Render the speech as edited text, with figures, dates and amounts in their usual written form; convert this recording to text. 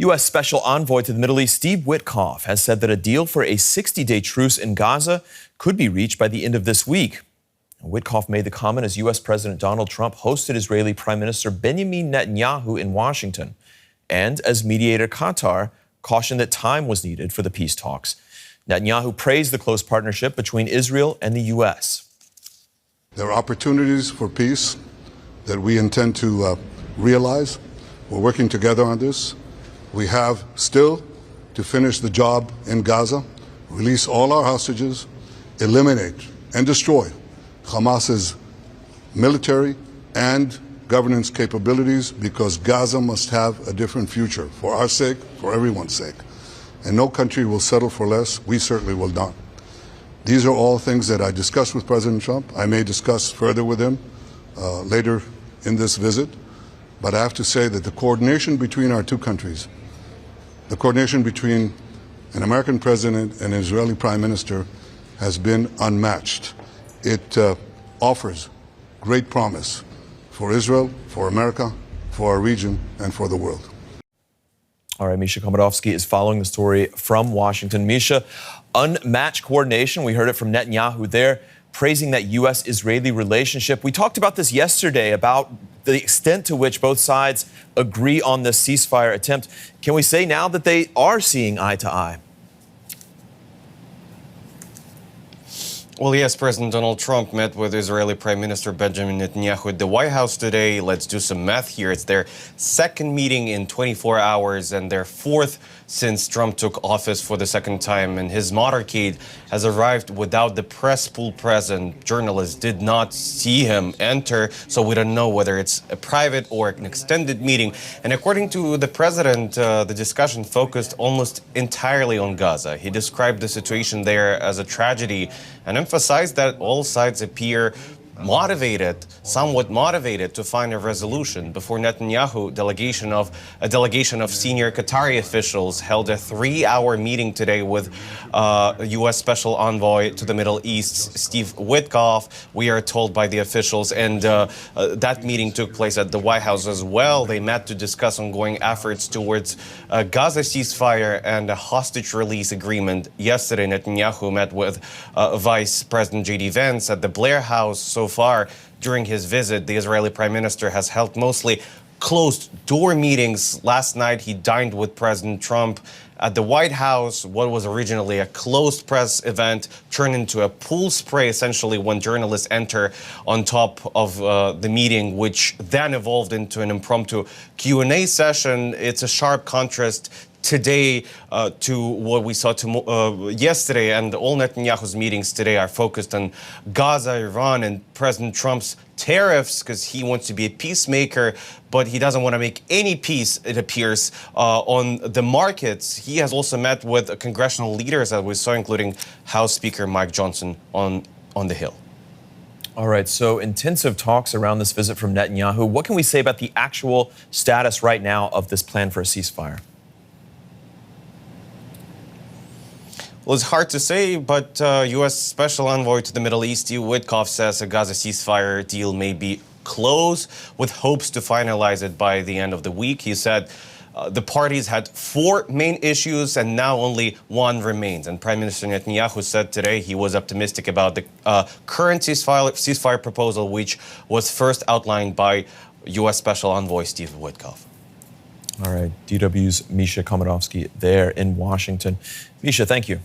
U.S. Special Envoy to the Middle East Steve Witkoff has said that a deal for a 60-day truce in Gaza could be reached by the end of this week. Witkoff made the comment as U.S. President Donald Trump hosted Israeli Prime Minister Benjamin Netanyahu in Washington, and as mediator Qatar cautioned that time was needed for the peace talks. Netanyahu praised the close partnership between Israel and the U.S. There are opportunities for peace that we intend to realize. We're working together on this. We have still to finish the job in Gaza, release all our hostages, eliminate and destroy Hamas's military and governance capabilities, because Gaza must have a different future for our sake, for everyone's sake. And no country will settle for less. We certainly will not. These are all things that I discussed with President Trump. I may discuss further with him later in this visit. But I have to say that the coordination between our two countries, the coordination between an American president and an Israeli prime minister, has been unmatched. It offers great promise for Israel, for America, for our region, and for the world. All right, Misha Komadovsky is following the story from Washington. Misha, unmatched coordination. We heard it from Netanyahu there, praising that U.S.-Israeli relationship. We talked about this yesterday, about the extent to which both sides agree on this ceasefire attempt. Can we say now that they are seeing eye to eye? Well, yes, President Donald Trump met with Israeli Prime Minister Benjamin Netanyahu at the White House today. Let's do some math here. It's their second meeting in 24 hours and their fourth since Trump took office for the second time. And his motorcade has arrived without the press pool present. Journalists did not see him enter, so we don't know whether it's a private or an extended meeting. And according to the president, the discussion focused almost entirely on Gaza. He described the situation there as a tragedy and emphasized that all sides appear somewhat motivated to find a resolution. Before Netanyahu, a delegation of senior Qatari officials held a 3-hour meeting today with U.S. Special Envoy to the Middle East, Steve Witkoff, we are told by the officials. And that meeting took place at the White House as well. They met to discuss ongoing efforts towards a Gaza ceasefire and a hostage release agreement. Yesterday, Netanyahu met with Vice President J.D. Vance at the Blair House. So far, during his visit, the Israeli Prime Minister has held mostly closed-door meetings. Last night, he dined with President Trump at the White House. What was originally a closed press event turned into a pool spray, essentially, when journalists enter on top of the meeting, which then evolved into an impromptu Q&A session. It's a sharp contrast today to what we saw yesterday, and all Netanyahu's meetings today are focused on Gaza, Iran, and President Trump's tariffs, because he wants to be a peacemaker, but he doesn't want to make any peace, it appears, on the markets. He has also met with congressional leaders, as we saw, including House Speaker Mike Johnson on the Hill. All right, so intensive talks around this visit from Netanyahu. What can we say about the actual status right now of this plan for a ceasefire? Well, it's hard to say, but U.S. Special Envoy to the Middle East, Steve Witkoff, says a Gaza ceasefire deal may be close, with hopes to finalize it by the end of the week. He said the parties had 4 main issues and now only 1 remains. And Prime Minister Netanyahu said today he was optimistic about the current ceasefire proposal, which was first outlined by U.S. Special Envoy Steve Witkoff. All right, DW's Misha Komadovsky there in Washington. Misha, thank you.